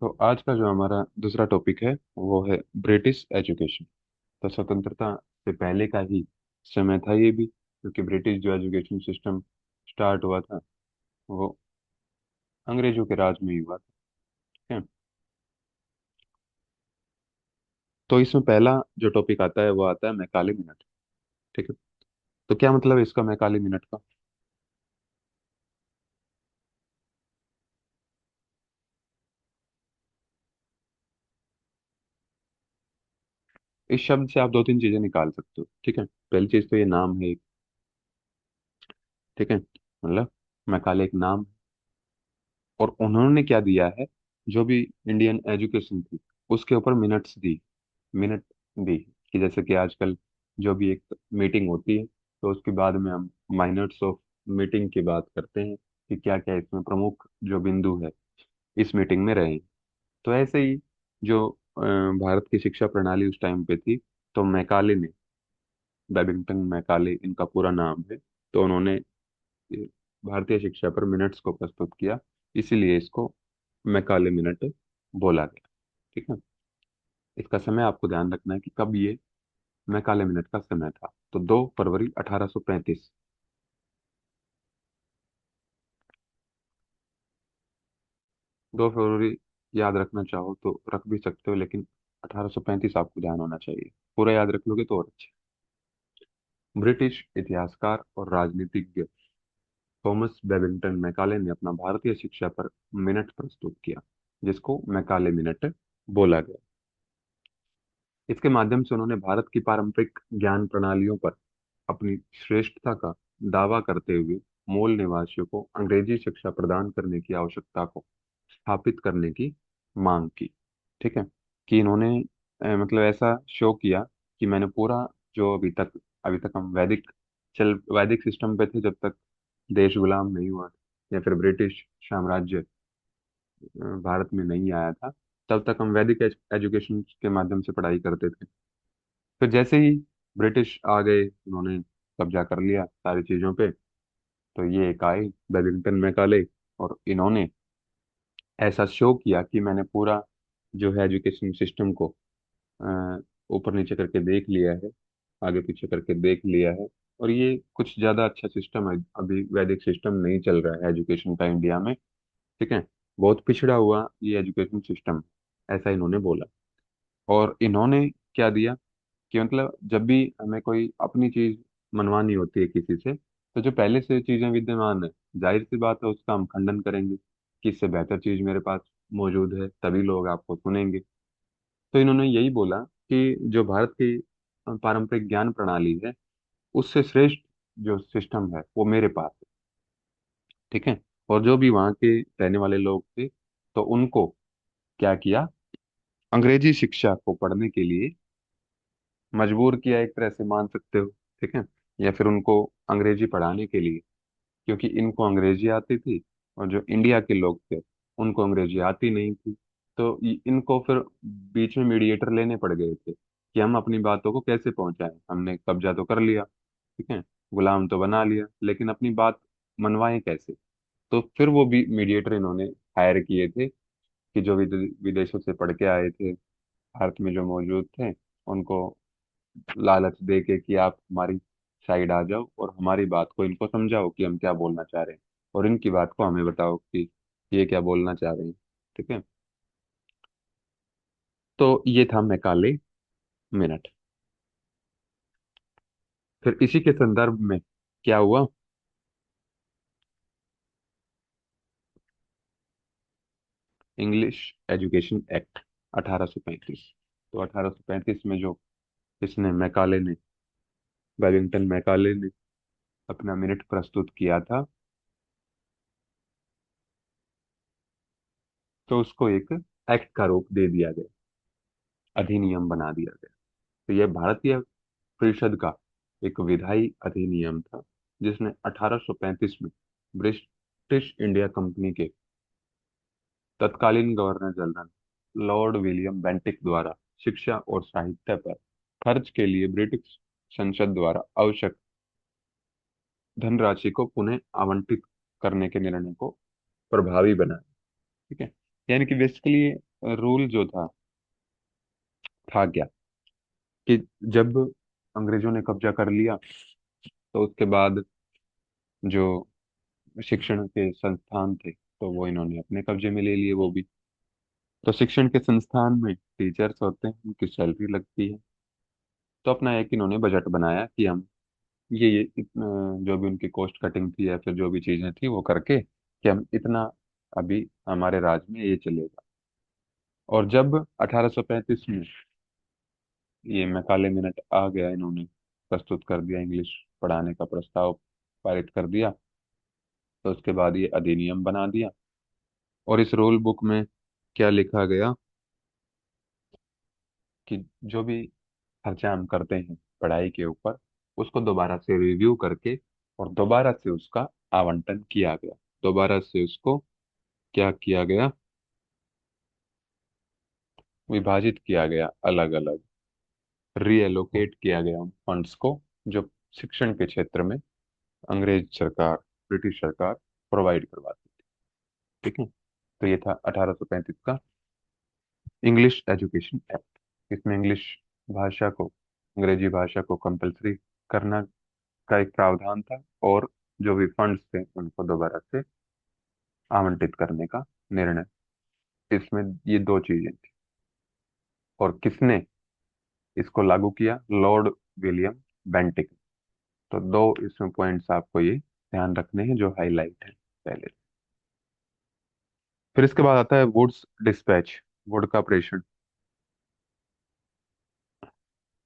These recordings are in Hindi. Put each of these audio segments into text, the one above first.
तो आज का जो हमारा दूसरा टॉपिक है वो है ब्रिटिश एजुकेशन। तो स्वतंत्रता से पहले का ही समय था ये भी, क्योंकि ब्रिटिश जो एजुकेशन सिस्टम स्टार्ट हुआ था वो अंग्रेजों के राज में ही हुआ था। ठीक है। तो इसमें पहला जो टॉपिक आता है वो आता है मैकाले मिनट। ठीक है। तो क्या मतलब है इसका, मैकाले मिनट का? इस शब्द से आप दो तीन चीजें निकाल सकते हो। ठीक है। पहली चीज तो ये नाम है एक। ठीक है, मतलब मैकाले एक नाम। और उन्होंने क्या दिया है, जो भी इंडियन एजुकेशन थी उसके ऊपर मिनट्स दी, मिनट दी, कि जैसे कि आजकल जो भी एक मीटिंग होती है तो उसके बाद में हम माइनट्स ऑफ मीटिंग की बात करते हैं कि क्या क्या इसमें प्रमुख जो बिंदु है इस मीटिंग में रहे। तो ऐसे ही जो भारत की शिक्षा प्रणाली उस टाइम पे थी, तो मैकाले ने, बेबिंगटन मैकाले इनका पूरा नाम है, तो उन्होंने भारतीय शिक्षा पर मिनट्स को प्रस्तुत किया, इसीलिए इसको मैकाले मिनट बोला गया। ठीक है। इसका समय आपको ध्यान रखना है कि कब ये मैकाले मिनट का समय था, तो 2 फरवरी 1835। 2 फरवरी याद रखना चाहो तो रख भी सकते हो, लेकिन 1835 आपको ध्यान होना चाहिए। पूरा याद रख लोगे तो और अच्छा। ब्रिटिश इतिहासकार और राजनीतिज्ञ थॉमस बेबिंगटन मैकाले ने अपना भारतीय शिक्षा पर मिनट प्रस्तुत किया, जिसको मैकाले मिनट बोला गया। इसके माध्यम से उन्होंने भारत की पारंपरिक ज्ञान प्रणालियों पर अपनी श्रेष्ठता का दावा करते हुए मूल निवासियों को अंग्रेजी शिक्षा प्रदान करने की आवश्यकता को स्थापित करने की मांग की। ठीक है। कि इन्होंने मतलब ऐसा शो किया कि मैंने पूरा जो अभी तक हम वैदिक सिस्टम पे थे, जब तक देश गुलाम नहीं हुआ था या फिर ब्रिटिश साम्राज्य भारत में नहीं आया था, तब तक हम वैदिक एजुकेशन के माध्यम से पढ़ाई करते थे। फिर जैसे ही ब्रिटिश आ गए, उन्होंने कब्जा कर लिया सारी चीजों पे, तो ये एक आए वेलिंगटन मैकाले, और इन्होंने ऐसा शो किया कि मैंने पूरा जो है एजुकेशन सिस्टम को अ, ऊपर नीचे करके देख लिया है, आगे पीछे करके देख लिया है, और ये कुछ ज्यादा अच्छा सिस्टम है। अभी वैदिक सिस्टम नहीं चल रहा है एजुकेशन का इंडिया में। ठीक है। बहुत पिछड़ा हुआ ये एजुकेशन सिस्टम, ऐसा इन्होंने बोला। और इन्होंने क्या दिया कि मतलब जब भी हमें कोई अपनी चीज मनवानी होती है किसी से, तो जो पहले से चीजें विद्यमान है, जाहिर सी बात है उसका हम खंडन करेंगे कि इससे बेहतर चीज मेरे पास मौजूद है, तभी लोग आपको सुनेंगे। तो इन्होंने यही बोला कि जो भारत की पारंपरिक ज्ञान प्रणाली है उससे श्रेष्ठ जो सिस्टम है वो मेरे पास है। ठीक है। और जो भी वहाँ के रहने वाले लोग थे, तो उनको क्या किया, अंग्रेजी शिक्षा को पढ़ने के लिए मजबूर किया, एक तरह से मान सकते हो। ठीक है। या फिर उनको अंग्रेजी पढ़ाने के लिए, क्योंकि इनको अंग्रेजी आती थी और जो इंडिया के लोग थे उनको अंग्रेजी आती नहीं थी। तो इनको फिर बीच में मीडिएटर लेने पड़ गए थे कि हम अपनी बातों को कैसे पहुंचाएं। हमने कब्जा तो कर लिया, ठीक है, गुलाम तो बना लिया, लेकिन अपनी बात मनवाएं कैसे? तो फिर वो भी मीडिएटर इन्होंने हायर किए थे, कि जो विदेशों से पढ़ के आए थे, भारत में जो मौजूद थे, उनको लालच दे के कि आप हमारी साइड आ जाओ और हमारी बात को इनको समझाओ कि हम क्या बोलना चाह रहे हैं, और इनकी बात को हमें बताओ कि ये क्या बोलना चाह रहे हैं। ठीक है। तो ये था मैकाले मिनट। फिर इसी के संदर्भ में क्या हुआ, इंग्लिश एजुकेशन एक्ट 1835। तो 1835 में जो इसने मैकाले ने, वेलिंगटन मैकाले ने अपना मिनट प्रस्तुत किया था, तो उसको एक एक्ट का रूप दे दिया गया, अधिनियम बना दिया गया। तो यह भारतीय परिषद का एक विधायी अधिनियम था, जिसने 1835 में ब्रिटिश इंडिया कंपनी के तत्कालीन governor general Lord William Bentinck द्वारा शिक्षा और साहित्य पर खर्च के लिए ब्रिटिश संसद द्वारा आवश्यक धनराशि को पुनः आवंटित करने के निर्णय को प्रभावी बनाया। ठीक है। यानी कि बेसिकली रूल जो था क्या कि जब अंग्रेजों ने कब्जा कर लिया तो उसके बाद जो शिक्षण के संस्थान थे तो वो इन्होंने अपने कब्जे में ले लिए वो भी। तो शिक्षण के संस्थान में टीचर्स होते हैं, उनकी सैलरी लगती है। तो अपना एक इन्होंने बजट बनाया कि हम ये इतना जो भी उनकी कॉस्ट कटिंग थी या फिर जो भी चीजें थी वो करके कि हम इतना अभी हमारे राज्य में ये चलेगा। और जब 1835 में ये मैकाले मिनट आ गया, इन्होंने प्रस्तुत कर दिया, इंग्लिश पढ़ाने का प्रस्ताव पारित कर दिया, तो उसके बाद ये अधिनियम बना दिया। और इस रूल बुक में क्या लिखा गया कि जो भी खर्चा हम करते हैं पढ़ाई के ऊपर, उसको दोबारा से रिव्यू करके और दोबारा से उसका आवंटन किया गया। दोबारा से उसको क्या किया गया, विभाजित किया गया, अलग अलग रीएलोकेट किया गया उन फंड्स को जो शिक्षण के क्षेत्र में अंग्रेज सरकार, ब्रिटिश सरकार प्रोवाइड करवाती थी। ठीक है। तो ये था 1835 का इंग्लिश एजुकेशन एक्ट। इसमें इंग्लिश भाषा को, अंग्रेजी भाषा को कंपलसरी करना का एक प्रावधान था, और जो भी फंड्स थे उनको दोबारा से आवंटित करने का निर्णय। इसमें ये दो चीजें थी। और किसने इसको लागू किया? Lord William Bentinck. तो दो इसमें पॉइंट्स आपको ये ध्यान रखने हैं जो हाईलाइट है पहले। फिर इसके बाद आता है वुड्स डिस्पैच, वुड का प्रेषण।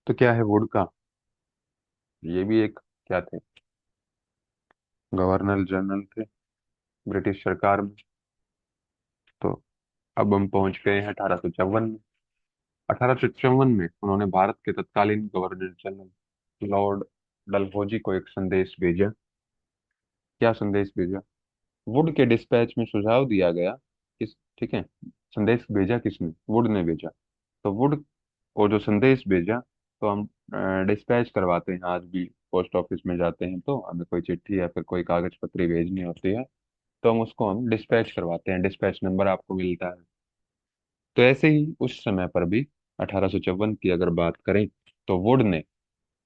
तो क्या है वुड का? ये भी एक क्या थे, गवर्नर जनरल थे ब्रिटिश सरकार में। तो अब हम पहुंच गए हैं 1854 में। 1854 में उन्होंने भारत के तत्कालीन गवर्नर जनरल लॉर्ड डलहौजी को एक संदेश भेजा। क्या संदेश भेजा? वुड के डिस्पैच में सुझाव दिया गया किस, ठीक है, संदेश भेजा किसने? वुड ने भेजा। तो वुड को जो संदेश भेजा, तो हम डिस्पैच करवाते हैं आज भी, पोस्ट ऑफिस में जाते हैं तो हमें कोई चिट्ठी या फिर कोई कागज पत्री भेजनी होती है तो हम उसको हम डिस्पैच करवाते हैं, डिस्पैच नंबर आपको मिलता है। तो ऐसे ही उस समय पर भी 1854 की अगर बात करें तो वुड ने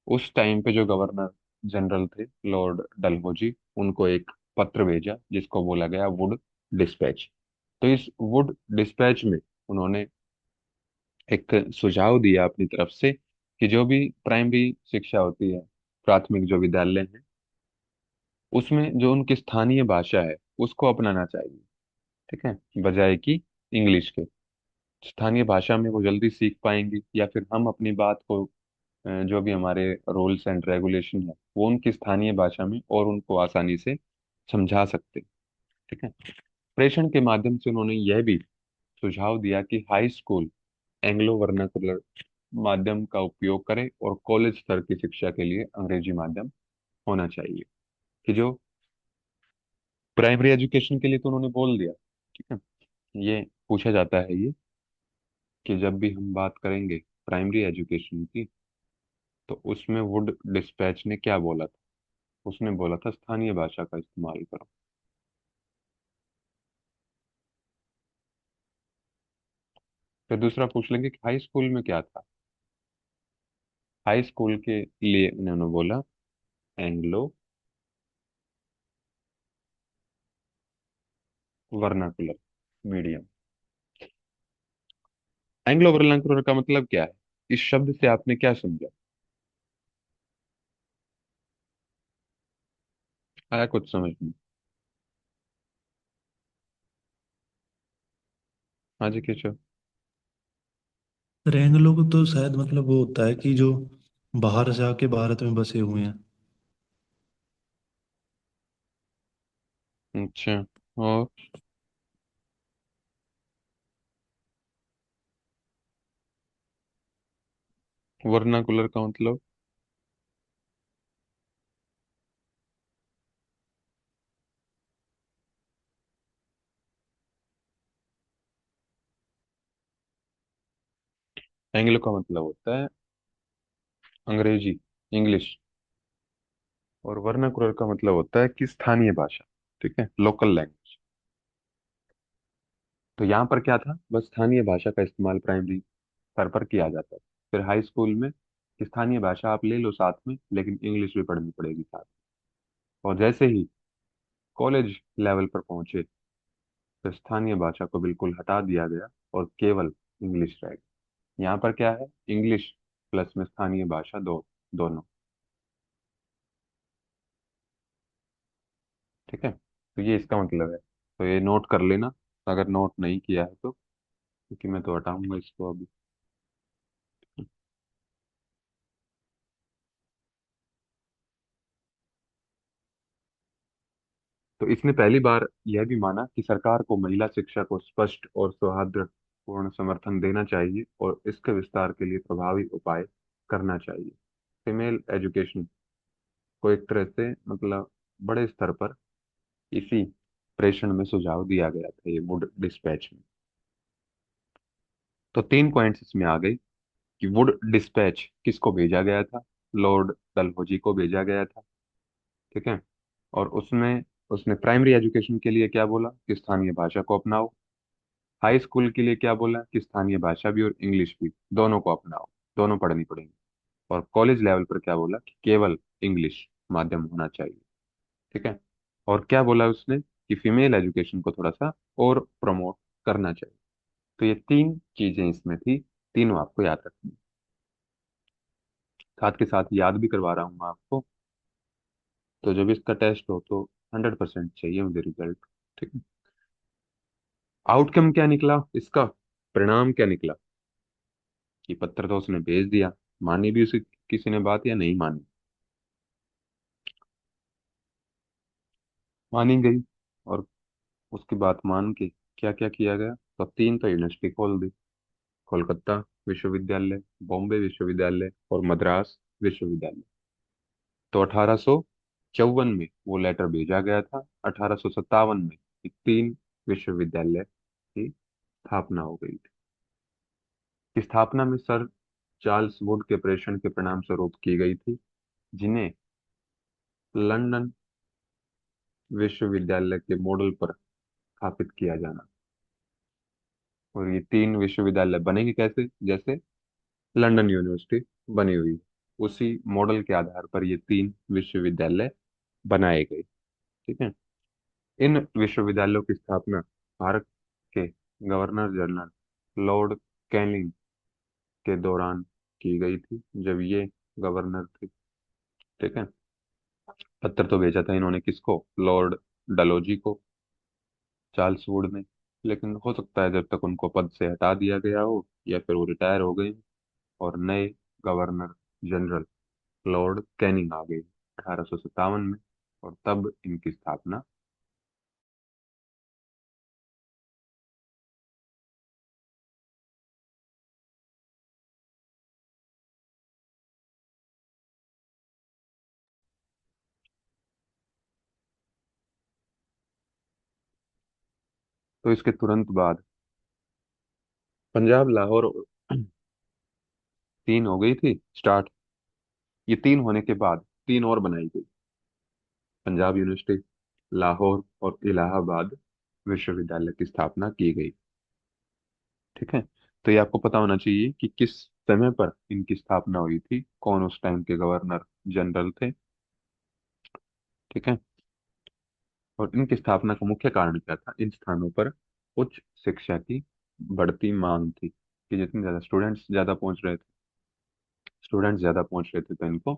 उस टाइम पे जो गवर्नर जनरल थे लॉर्ड डलहौजी, उनको एक पत्र भेजा जिसको बोला गया वुड डिस्पैच। तो इस वुड डिस्पैच में उन्होंने एक सुझाव दिया अपनी तरफ से कि जो भी प्राइमरी शिक्षा होती है, प्राथमिक जो विद्यालय है, उसमें जो उनकी स्थानीय भाषा है उसको अपनाना चाहिए। ठीक है, बजाय कि इंग्लिश के। स्थानीय भाषा में वो जल्दी सीख पाएंगी, या फिर हम अपनी बात को जो भी हमारे रूल्स एंड रेगुलेशन है वो उनकी स्थानीय भाषा में और उनको आसानी से समझा सकते हैं। ठीक है। प्रेषण के माध्यम से उन्होंने यह भी सुझाव दिया कि हाई स्कूल एंग्लो वर्नाकुलर माध्यम का उपयोग करे और कॉलेज स्तर की शिक्षा के लिए अंग्रेजी माध्यम होना चाहिए। कि जो प्राइमरी एजुकेशन के लिए तो उन्होंने बोल दिया। ठीक है। ये पूछा जाता है ये कि जब भी हम बात करेंगे प्राइमरी एजुकेशन की, तो उसमें वुड डिस्पैच ने क्या बोला था? उसने बोला था स्थानीय भाषा का इस्तेमाल करो। फिर दूसरा पूछ लेंगे कि हाई स्कूल में क्या था? हाई स्कूल के लिए उन्होंने बोला Anglo vernacular medium. Anglo vernacular का मतलब क्या है? इस शब्द से आपने क्या समझा? आया कुछ समझ में? हाँ जी केशव। रेंगलों को तो शायद मतलब वो होता है कि जो बाहर से आके भारत में बसे हुए हैं। अच्छा। और वर्नाकुलर का मतलब? एंग्लो का मतलब होता है अंग्रेजी, इंग्लिश। और वर्नाकुलर का मतलब होता है कि स्थानीय भाषा। ठीक है, लोकल लैंग्वेज। तो यहाँ पर क्या था, बस स्थानीय भाषा का इस्तेमाल प्राइमरी स्तर पर किया जाता है। फिर हाई स्कूल में स्थानीय भाषा आप ले लो साथ में, लेकिन इंग्लिश भी पढ़नी पड़ेगी साथ में। और जैसे ही कॉलेज लेवल पर पहुंचे, तो स्थानीय भाषा को बिल्कुल हटा दिया गया और केवल इंग्लिश रह गई। यहाँ पर क्या है, इंग्लिश प्लस में स्थानीय भाषा दोनों। ठीक है, तो ये इसका मतलब है। तो ये नोट कर लेना, अगर नोट नहीं किया है तो, क्योंकि मैं तो हटाऊंगा इसको अभी। तो इसने पहली बार यह भी माना कि सरकार को महिला शिक्षा को स्पष्ट और सौहार्दपूर्ण समर्थन देना चाहिए और इसके विस्तार के लिए प्रभावी उपाय करना चाहिए। फीमेल एजुकेशन को एक तरह से मतलब बड़े स्तर पर इसी प्रेषण में सुझाव दिया गया था, ये वुड डिस्पैच में। तो 3 पॉइंट्स इसमें आ गई कि वुड डिस्पैच किसको भेजा गया था, लॉर्ड डलहौजी को भेजा गया था। ठीक है, और उसमें उसने प्राइमरी एजुकेशन के लिए क्या बोला कि स्थानीय भाषा को अपनाओ, हाई स्कूल के लिए क्या बोला कि स्थानीय भाषा भी और इंग्लिश भी दोनों को अपनाओ, दोनों पढ़नी पड़ेंगी। और कॉलेज लेवल पर क्या बोला कि केवल इंग्लिश माध्यम होना चाहिए। ठीक है, और क्या बोला उसने कि फीमेल एजुकेशन को थोड़ा सा और प्रमोट करना चाहिए। तो ये 3 चीजें इसमें थी, तीनों आपको याद रखनी। साथ के साथ याद भी करवा रहा हूँ मैं आपको। तो जब इसका टेस्ट हो तो 100% चाहिए मुझे रिजल्ट। ठीक है, आउटकम क्या निकला इसका, परिणाम क्या निकला, कि पत्र तो उसने भेज दिया, मानी भी उसे किसी ने बात या नहीं मानी, मानी गई। और उसकी बात मान के क्या क्या किया गया, तो 3 तो यूनिवर्सिटी खोल दी, कोलकाता विश्वविद्यालय, बॉम्बे विश्वविद्यालय और मद्रास विश्वविद्यालय। तो 1854 में वो लेटर भेजा गया था, 1857 में ये 3 विश्वविद्यालय की स्थापना हो गई थी। इस स्थापना में सर चार्ल्स वुड के प्रेषण के परिणाम स्वरूप की गई थी, जिन्हें लंदन विश्वविद्यालय के मॉडल पर स्थापित किया जाना। और ये 3 विश्वविद्यालय बनेंगे कैसे, जैसे लंदन यूनिवर्सिटी बनी हुई, उसी मॉडल के आधार पर ये 3 विश्वविद्यालय बनाए गए। ठीक है, इन विश्वविद्यालयों की स्थापना भारत के गवर्नर जनरल लॉर्ड कैनिंग के दौरान की गई थी, जब ये गवर्नर थे। ठीक है, पत्र तो भेजा था इन्होंने किसको, लॉर्ड डलोजी को, चार्ल्स वुड ने। लेकिन हो सकता है जब तक उनको पद से हटा दिया गया हो या फिर वो रिटायर हो गए और नए गवर्नर जनरल लॉर्ड कैनिंग आ गए 1857 में, और तब इनकी स्थापना। तो इसके तुरंत बाद पंजाब लाहौर 3 हो गई थी स्टार्ट। ये 3 होने के बाद 3 और बनाई गई, पंजाब यूनिवर्सिटी, लाहौर और इलाहाबाद विश्वविद्यालय की स्थापना की गई। ठीक है, तो ये आपको पता होना चाहिए कि किस समय पर इनकी स्थापना हुई थी, कौन उस टाइम के गवर्नर जनरल थे। ठीक है, और इनकी स्थापना का मुख्य कारण क्या था, इन स्थानों पर उच्च शिक्षा की बढ़ती मांग थी, कि जितने ज्यादा स्टूडेंट्स ज्यादा पहुंच रहे थे तो इनको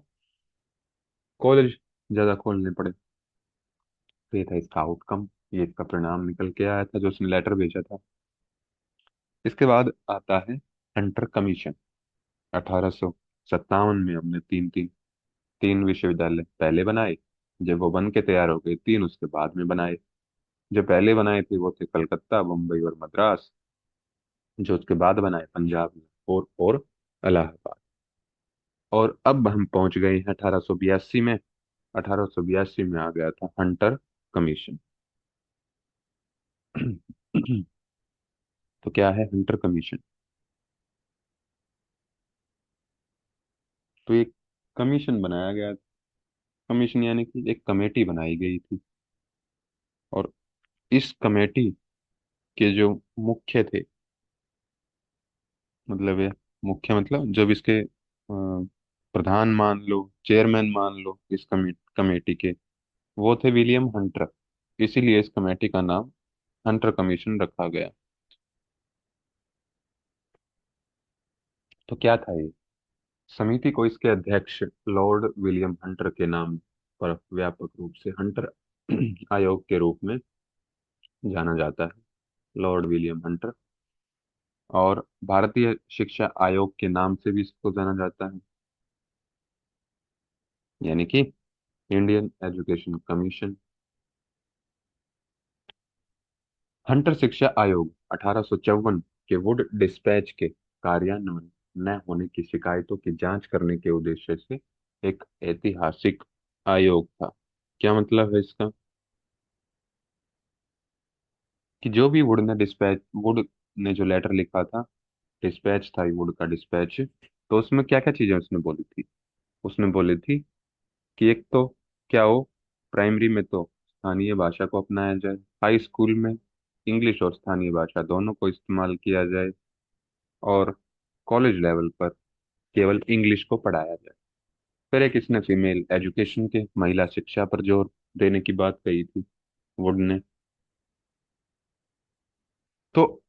कॉलेज ज्यादा खोलने पड़े। तो ये था इसका आउटकम, ये इसका परिणाम निकल के आया था जो उसने लेटर भेजा था। इसके बाद आता है हंटर कमीशन। 1857 में हमने तीन विश्वविद्यालय पहले बनाए, जब वो बन के तैयार हो गए 3 उसके बाद में बनाए। जो पहले बनाए थे वो थे कलकत्ता, बम्बई और मद्रास। जो उसके बाद बनाए पंजाब, और इलाहाबाद। और अब हम पहुंच गए हैं 1882 में। 1882 में आ गया था हंटर कमीशन। तो क्या है हंटर कमीशन, तो एक कमीशन बनाया गया, कमीशन यानी कि एक कमेटी बनाई गई थी। और इस कमेटी के जो मुख्य थे, मतलब ये मुख्य मतलब जब इसके प्रधान मान लो, चेयरमैन मान लो इस कमेटी के, वो थे विलियम हंटर। इसीलिए इस कमेटी का नाम हंटर कमीशन रखा गया। तो क्या था ये? समिति को इसके अध्यक्ष लॉर्ड विलियम हंटर के नाम पर व्यापक रूप से हंटर आयोग के रूप में जाना जाता है, लॉर्ड विलियम हंटर। और भारतीय शिक्षा आयोग के नाम से भी इसको जाना जाता है, यानी कि इंडियन एजुकेशन कमीशन। हंटर शिक्षा आयोग 1854 के वुड डिस्पैच के कार्यान्वयन न होने की शिकायतों की जांच करने के उद्देश्य से एक ऐतिहासिक आयोग था। क्या मतलब है इसका? कि जो भी वुड ने जो लेटर लिखा था, डिस्पैच था ये वुड का डिस्पैच, तो उसमें क्या क्या चीजें उसने बोली थी? उसने बोली थी कि एक तो क्या हो, प्राइमरी में तो स्थानीय भाषा को अपनाया जाए, हाई स्कूल में इंग्लिश और स्थानीय भाषा दोनों को इस्तेमाल किया जाए, और कॉलेज लेवल पर केवल इंग्लिश को पढ़ाया जाए। फिर एक इसने फीमेल एजुकेशन के, महिला शिक्षा पर जोर देने की बात कही थी वुड ने। तो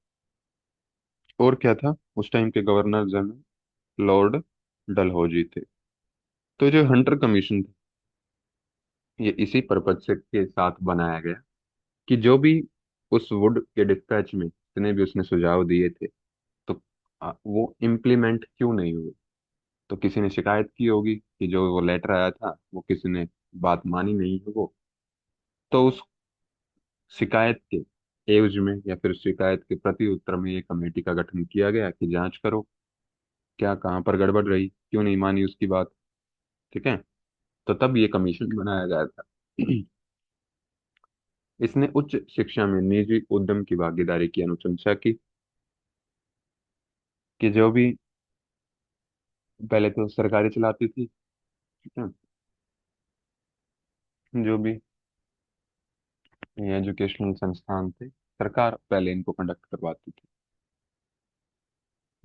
और क्या था, उस टाइम के गवर्नर जनरल लॉर्ड डलहौजी थे। तो जो हंटर कमीशन था, ये इसी पर्पज से के साथ बनाया गया कि जो भी उस वुड के डिस्पैच में जितने भी उसने सुझाव दिए थे, तो वो इम्प्लीमेंट क्यों नहीं हुए। तो किसी ने शिकायत की होगी कि जो वो लेटर आया था वो किसी ने बात मानी नहीं है वो। तो उस शिकायत के एवज में या फिर शिकायत के प्रति उत्तर में ये कमेटी का गठन किया गया कि जांच करो, क्या कहाँ पर गड़बड़ रही, क्यों नहीं मानी उसकी बात। ठीक है। तो तब ये कमीशन बनाया गया था। इसने उच्च शिक्षा में निजी उद्यम की भागीदारी की अनुशंसा की, कि जो भी पहले तो सरकारें चलाती थी, ठीक है, जो भी एजुकेशनल संस्थान थे, सरकार पहले इनको कंडक्ट करवाती थी।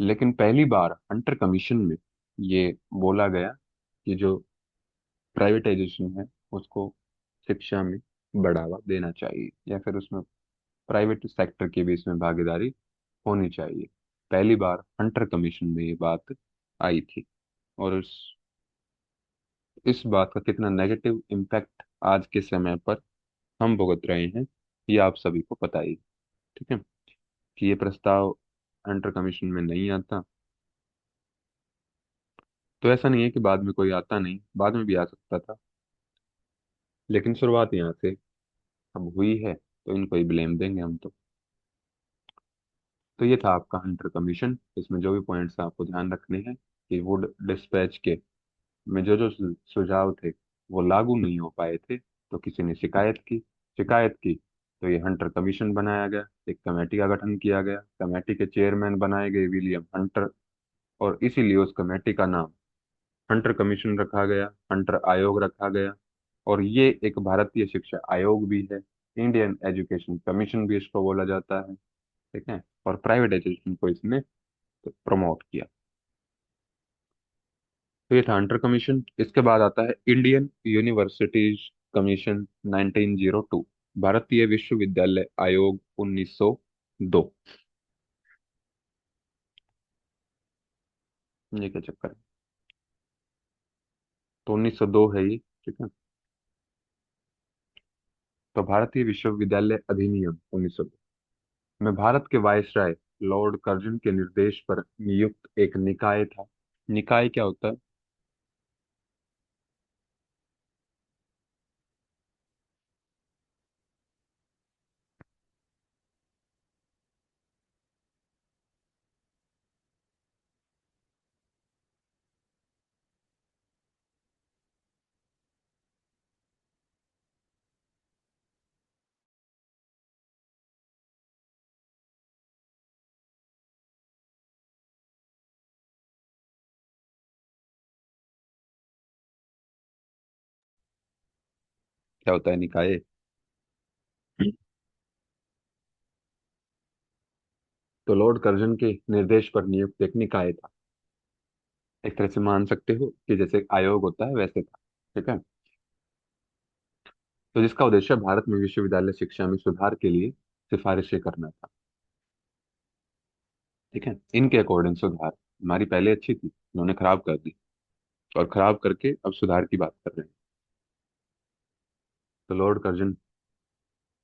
लेकिन पहली बार हंटर कमीशन में ये बोला गया कि जो प्राइवेटाइजेशन है उसको शिक्षा में बढ़ावा देना चाहिए, या फिर उसमें प्राइवेट सेक्टर की भी इसमें भागीदारी होनी चाहिए। पहली बार हंटर कमीशन में ये बात आई थी। और इस बात का कितना नेगेटिव इम्पैक्ट आज के समय पर हम भुगत रहे हैं, ये आप सभी को पता ही है, ठीक है। कि ये प्रस्ताव हंटर कमीशन में नहीं आता, तो ऐसा नहीं है कि बाद में कोई आता नहीं, बाद में भी आ सकता था, लेकिन शुरुआत यहाँ से अब हुई है, तो इनको ही ब्लेम देंगे हम तो ये था आपका हंटर कमीशन। इसमें जो भी पॉइंट्स आपको ध्यान रखने हैं कि वुड डिस्पैच के में जो जो सुझाव थे वो लागू नहीं हो पाए थे, तो किसी ने शिकायत की तो ये हंटर कमीशन बनाया गया, एक कमेटी का गठन किया गया, कमेटी के चेयरमैन बनाए गए विलियम हंटर, और इसीलिए उस कमेटी का नाम हंटर कमीशन रखा गया, हंटर आयोग रखा गया। और ये एक भारतीय शिक्षा आयोग भी है, इंडियन एजुकेशन कमीशन भी इसको बोला जाता है, ठीक है। और प्राइवेट एजुकेशन को इसने प्रमोट किया। तो ये था हंटर कमीशन। इसके बाद आता है इंडियन यूनिवर्सिटीज कमीशन 1902, भारतीय विश्वविद्यालय आयोग 1902। ये क्या चक्कर है? तो 1902 है ये, ठीक है। तो भारतीय विश्वविद्यालय अधिनियम 1902 में भारत के वायसराय लॉर्ड कर्जन के निर्देश पर नियुक्त एक निकाय था। निकाय क्या होता है? क्या होता है निकाय? तो लॉर्ड कर्जन के निर्देश पर नियुक्त एक निकाय था। एक तरह से मान सकते हो कि जैसे आयोग होता है वैसे था। ठीक है। तो जिसका उद्देश्य भारत में विश्वविद्यालय शिक्षा में सुधार के लिए सिफारिशें करना था। ठीक है। इनके अकॉर्डिंग सुधार, हमारी पहले अच्छी थी, इन्होंने खराब कर दी, और खराब करके अब सुधार की बात कर रहे हैं। तो लॉर्ड कर्जन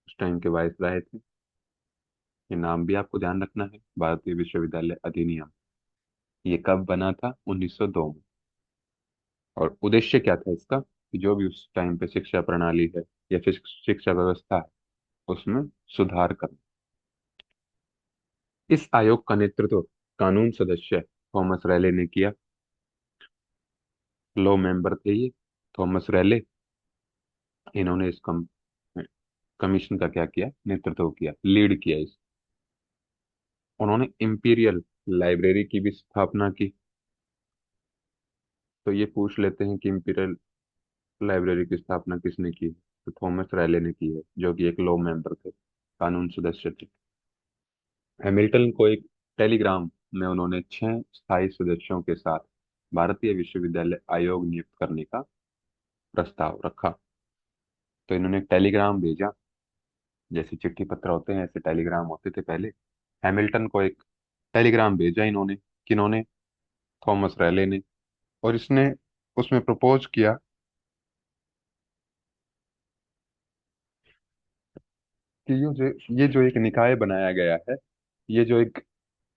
उस टाइम के वायसराय थे। ये नाम भी आपको ध्यान रखना है, भारतीय विश्वविद्यालय अधिनियम। ये कब बना था? 1902 में। और उद्देश्य क्या था इसका? कि जो भी उस टाइम पे शिक्षा प्रणाली है या फिर शिक्षा व्यवस्था है, उसमें सुधार करना। इस आयोग का नेतृत्व कानून सदस्य थॉमस रैले ने किया। लॉ मेंबर थे ये, थॉमस रैले। इन्होंने इस कमीशन का क्या किया? नेतृत्व किया, लीड किया इस। उन्होंने इंपीरियल लाइब्रेरी की भी स्थापना की। तो ये पूछ लेते हैं कि इंपीरियल लाइब्रेरी की स्थापना किसने की है? तो थॉमस रैले ने की है, जो कि एक लॉ मेंबर थे, कानून सदस्य थे। हैमिल्टन को एक टेलीग्राम में उन्होंने 6 स्थायी सदस्यों के साथ भारतीय विश्वविद्यालय आयोग नियुक्त करने का प्रस्ताव रखा। तो इन्होंने एक टेलीग्राम भेजा। जैसे चिट्ठी पत्र होते हैं ऐसे टेलीग्राम होते थे पहले। हैमिल्टन को एक टेलीग्राम भेजा इन्होंने, किन्होंने? थॉमस रैले ने। और इसने उसमें प्रपोज किया कि ये जो एक निकाय बनाया गया है, ये जो एक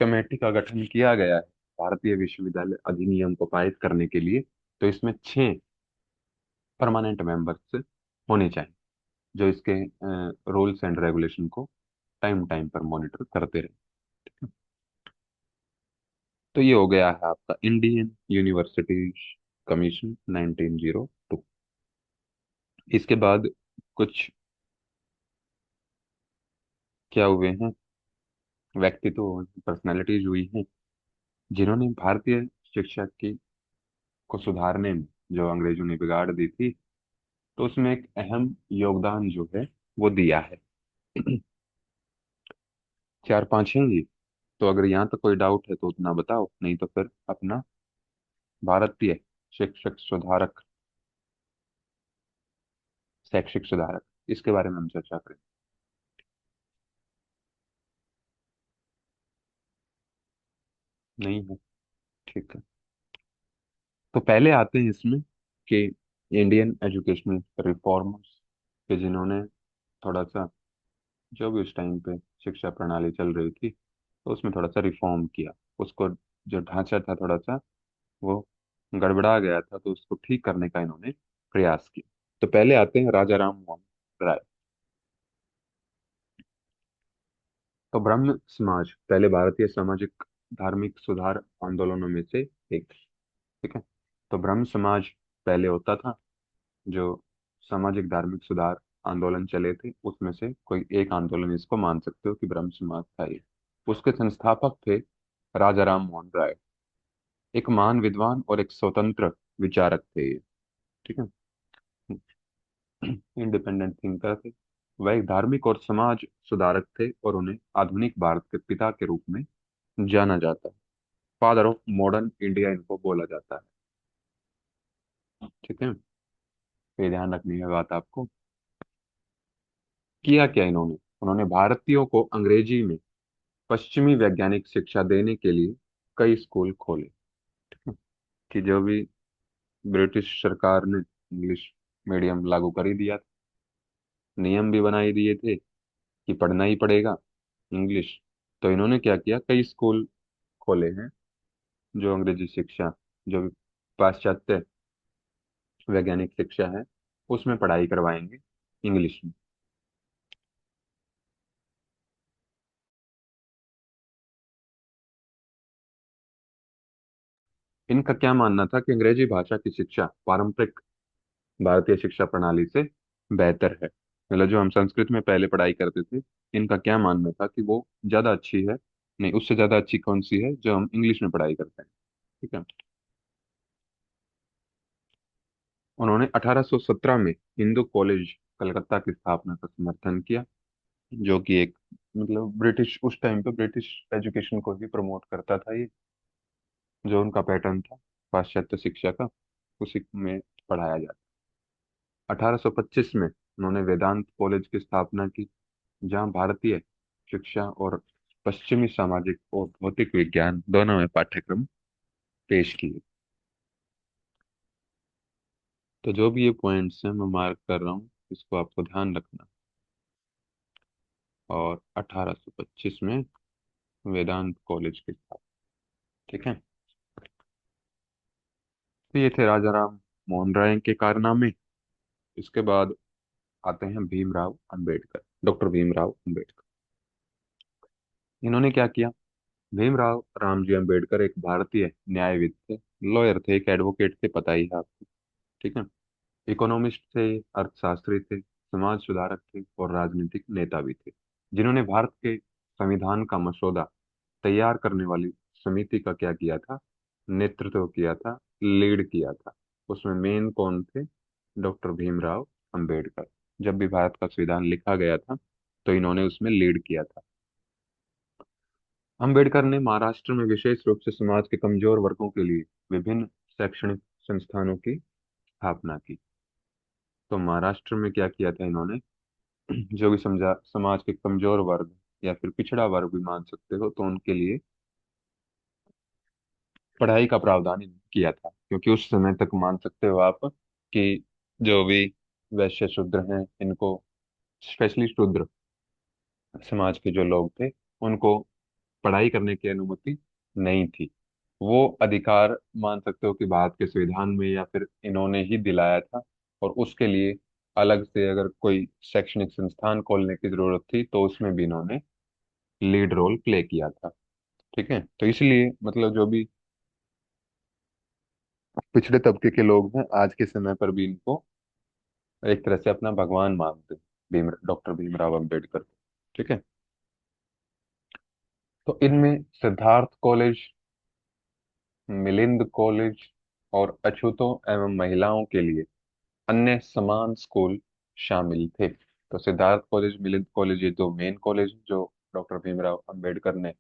कमेटी का गठन किया गया है भारतीय विश्वविद्यालय अधिनियम को पारित करने के लिए, तो इसमें 6 परमानेंट मेंबर्स होने चाहिए, जो इसके रूल्स एंड रेगुलेशन को टाइम टाइम पर मॉनिटर करते रहे। तो ये हो गया है आपका इंडियन यूनिवर्सिटी कमीशन 1902। इसके बाद कुछ क्या हुए हैं? व्यक्तित्व, पर्सनैलिटीज हुई हैं, जिन्होंने भारतीय शिक्षा की को सुधारने में, जो अंग्रेजों ने बिगाड़ दी थी, तो उसमें एक अहम योगदान जो है वो दिया है। 4-5 हैं ये। तो अगर यहाँ तक कोई डाउट है तो उतना बताओ, नहीं तो फिर अपना भारतीय शिक्षक सुधारक, शैक्षिक सुधारक, इसके बारे में हम चर्चा करें। नहीं है? ठीक है। तो पहले आते हैं इसमें कि इंडियन एजुकेशनल रिफॉर्मर्स, के जिन्होंने थोड़ा सा, जो भी उस टाइम पे शिक्षा प्रणाली चल रही थी, तो उसमें थोड़ा सा रिफॉर्म किया उसको। जो ढांचा था थोड़ा सा वो गड़बड़ा गया था, तो उसको ठीक करने का इन्होंने प्रयास किया। तो पहले आते हैं राजा राम मोहन राय। तो ब्रह्म समाज पहले भारतीय सामाजिक धार्मिक सुधार आंदोलनों में से एक था। ठीक है। तो ब्रह्म समाज पहले होता था, जो सामाजिक धार्मिक सुधार आंदोलन चले थे उसमें से कोई एक आंदोलन इसको मान सकते हो कि ब्रह्म समाज था ये। उसके संस्थापक थे राजा राम मोहन राय। एक महान विद्वान और एक स्वतंत्र विचारक थे ये। ठीक है। इंडिपेंडेंट थिंकर थे। वह एक धार्मिक और समाज सुधारक थे, और उन्हें आधुनिक भारत के पिता के रूप में जाना जाता है। फादर ऑफ मॉडर्न इंडिया इनको बोला जाता है। ठीक है। तो ये ध्यान रखनी है बात आपको। किया क्या इन्होंने? उन्होंने भारतीयों को अंग्रेजी में पश्चिमी वैज्ञानिक शिक्षा देने के लिए कई स्कूल खोले। कि जो भी ब्रिटिश सरकार ने इंग्लिश मीडियम लागू कर ही दिया था, नियम भी बनाई दिए थे कि पढ़ना ही पड़ेगा इंग्लिश। तो इन्होंने क्या किया? कई स्कूल खोले हैं जो अंग्रेजी शिक्षा, जो भी पाश्चात्य वैज्ञानिक शिक्षा है, उसमें पढ़ाई करवाएंगे इंग्लिश में। इनका क्या मानना था कि अंग्रेजी भाषा की शिक्षा पारंपरिक भारतीय शिक्षा प्रणाली से बेहतर है। मतलब जो हम संस्कृत में पहले पढ़ाई करते थे, इनका क्या मानना था कि वो ज्यादा अच्छी है, नहीं उससे ज्यादा अच्छी कौन सी है जो हम इंग्लिश में पढ़ाई करते हैं। ठीक है। उन्होंने 1817 में हिंदू कॉलेज कलकत्ता की स्थापना का समर्थन किया, जो कि एक मतलब ब्रिटिश, उस टाइम पे ब्रिटिश एजुकेशन को ही प्रमोट करता था ये, जो उनका पैटर्न था पाश्चात्य शिक्षा का, उसी में पढ़ाया जाता। 1825 में उन्होंने वेदांत कॉलेज की स्थापना की, जहां भारतीय शिक्षा और पश्चिमी सामाजिक और भौतिक विज्ञान दोनों में पाठ्यक्रम पेश किए। तो जो भी ये पॉइंट्स हैं मैं मार्क कर रहा हूँ, इसको आपको ध्यान रखना। और 1825 में वेदांत कॉलेज के साथ, ठीक है। तो ये थे राजा राम मोहन राय के कारनामे। इसके बाद आते हैं भीमराव अंबेडकर, डॉक्टर भीमराव अंबेडकर। इन्होंने क्या किया? भीमराव रामजी अंबेडकर एक भारतीय न्यायविद थे, लॉयर थे, एक एडवोकेट थे, पता ही है आपको, ठीक है। इकोनॉमिस्ट थे, अर्थशास्त्री थे, समाज सुधारक थे और राजनीतिक नेता भी थे, जिन्होंने भारत के संविधान का मसौदा तैयार करने वाली समिति का क्या किया था? नेतृत्व किया था, लीड किया था। उसमें मेन कौन थे? डॉक्टर भीमराव अंबेडकर। जब भी भारत का संविधान लिखा गया था तो इन्होंने उसमें लीड किया था। अंबेडकर ने महाराष्ट्र में विशेष रूप से समाज के कमजोर वर्गों के लिए विभिन्न शैक्षणिक संस्थानों की स्थापना की। तो महाराष्ट्र में क्या किया था इन्होंने? जो भी समझा समाज के कमजोर वर्ग या फिर पिछड़ा वर्ग भी मान सकते हो, तो उनके लिए पढ़ाई का प्रावधान किया था। क्योंकि उस समय तक मान सकते हो आप कि जो भी वैश्य शूद्र हैं, इनको, स्पेशली शूद्र समाज के जो लोग थे, उनको पढ़ाई करने की अनुमति नहीं थी। वो अधिकार मान सकते हो कि भारत के संविधान में या फिर इन्होंने ही दिलाया था। और उसके लिए अलग से अगर कोई शैक्षणिक संस्थान खोलने की जरूरत थी तो उसमें भी इन्होंने लीड रोल प्ले किया था, ठीक है। तो इसलिए मतलब जो भी पिछड़े तबके के लोग हैं, आज के समय पर भी इनको एक तरह से अपना भगवान मानते हैं, डॉक्टर भीमराव अम्बेडकर को, ठीक है। तो इनमें सिद्धार्थ कॉलेज, मिलिंद कॉलेज और अछूतों एवं महिलाओं के लिए अन्य समान स्कूल शामिल थे। तो सिद्धार्थ कॉलेज, मिलिंद कॉलेज, ये दो मेन कॉलेज जो डॉक्टर भीमराव अंबेडकर ने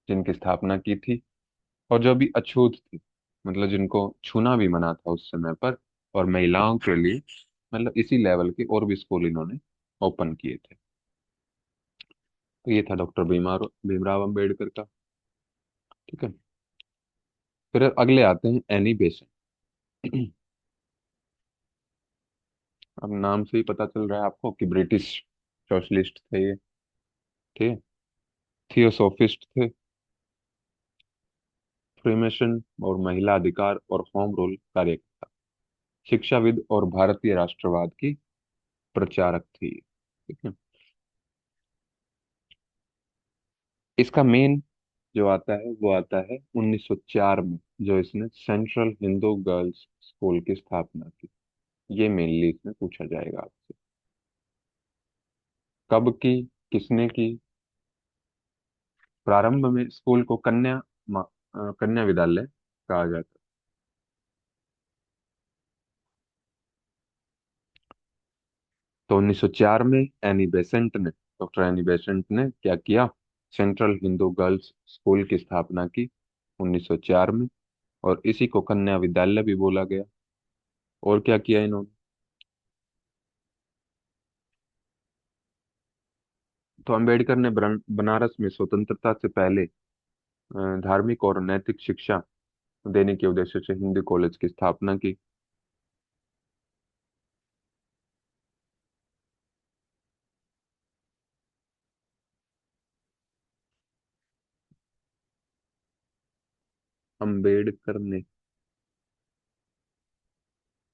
जिनकी स्थापना की थी। और जो भी अछूत थी, मतलब जिनको छूना भी मना था उस समय पर, और महिलाओं के लिए मतलब इसी लेवल के और भी स्कूल इन्होंने ओपन किए थे। तो ये था डॉक्टर भीमराव अंबेडकर का, ठीक है। फिर अगले आते हैं एनी बेसेंट। अब नाम से ही पता चल रहा है आपको कि ब्रिटिश सोशलिस्ट थे ये, ठीक है। थियोसोफिस्ट थे, फ्रीमेसन और महिला अधिकार और होम रूल कार्यकर्ता, शिक्षाविद और भारतीय राष्ट्रवाद की प्रचारक थी, ठीक है। इसका मेन जो आता है वो आता है 1904 में, जो इसने सेंट्रल हिंदू गर्ल्स स्कूल की स्थापना की। ये मेनली इसमें पूछा जाएगा आपसे, कब की, किसने की। प्रारंभ में स्कूल को कन्या विद्यालय कहा जाता। तो 1904 में डॉक्टर एनी बेसेंट ने क्या किया? सेंट्रल हिंदू गर्ल्स स्कूल की स्थापना की 1904 में, और इसी को कन्या विद्यालय भी बोला गया। और क्या किया इन्होंने? तो अंबेडकर ने बनारस में स्वतंत्रता से पहले धार्मिक और नैतिक शिक्षा देने के उद्देश्य से हिंदू कॉलेज की स्थापना की। अंबेडकर ने,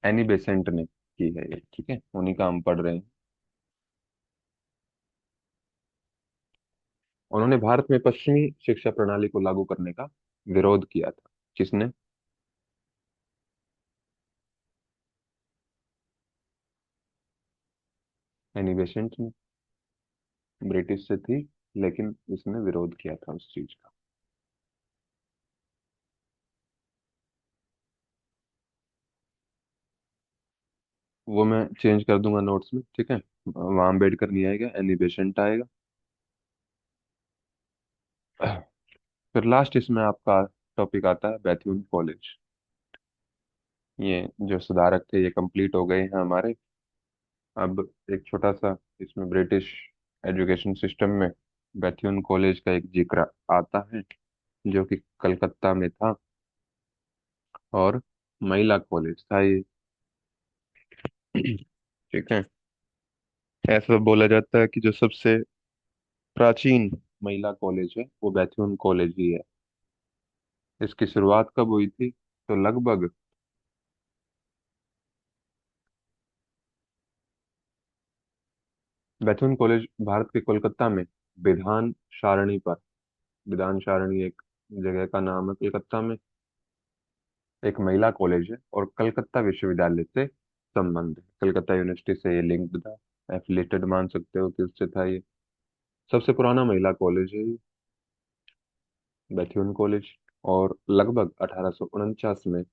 एनी बेसेंट ने की है ये, ठीक है, उन्हीं का हम पढ़ रहे हैं। उन्होंने भारत में पश्चिमी शिक्षा प्रणाली को लागू करने का विरोध किया था। किसने? एनी बेसेंट ने। ब्रिटिश से थी, लेकिन इसने विरोध किया था उस चीज का। वो मैं चेंज कर दूंगा नोट्स में, ठीक है। वहां अम्बेडकर नहीं आएगा, एनी बेसेंट आएगा। फिर लास्ट इसमें आपका टॉपिक आता है बैथ्यून कॉलेज। ये जो सुधारक थे ये कंप्लीट हो गए हैं हमारे। अब एक छोटा सा इसमें ब्रिटिश एजुकेशन सिस्टम में बैथ्यून कॉलेज का एक जिक्र आता है, जो कि कलकत्ता में था, और महिला कॉलेज था ये। ठीक है। ऐसा बोला जाता है कि जो सबसे प्राचीन महिला कॉलेज है वो बैथ्यून कॉलेज ही है। इसकी शुरुआत कब हुई थी? तो लगभग बैथून कॉलेज भारत के कोलकाता में विधान सारणी पर, विधान सारणी एक जगह का नाम है कोलकाता में, एक महिला कॉलेज है और कलकत्ता विश्वविद्यालय से संबंध है। कलकत्ता यूनिवर्सिटी से ये लिंक्ड था, एफिलेटेड मान सकते हो कि उससे था ये। सबसे पुराना महिला कॉलेज है ये, बैथ्यून कॉलेज। और लगभग 1849 में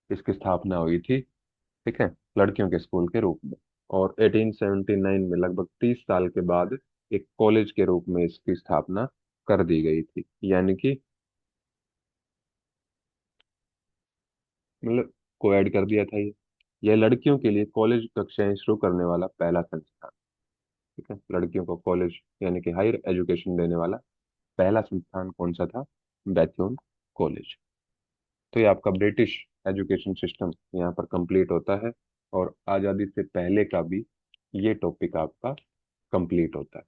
इसकी स्थापना हुई थी। ठीक है, लड़कियों के स्कूल के रूप में। और 1879 में लगभग 30 साल के बाद एक कॉलेज के रूप में इसकी स्थापना कर दी गई थी। यानी कि मतलब को ऐड कर दिया था ये। यह लड़कियों के लिए कॉलेज कक्षाएं शुरू करने वाला पहला संस्थान। ठीक है, लड़कियों को कॉलेज यानी कि हायर एजुकेशन देने वाला पहला संस्थान कौन सा था? Bethune college. तो ये आपका ब्रिटिश एजुकेशन सिस्टम यहाँ पर कंप्लीट होता है, और आज़ादी से पहले का भी ये टॉपिक आपका कंप्लीट होता है।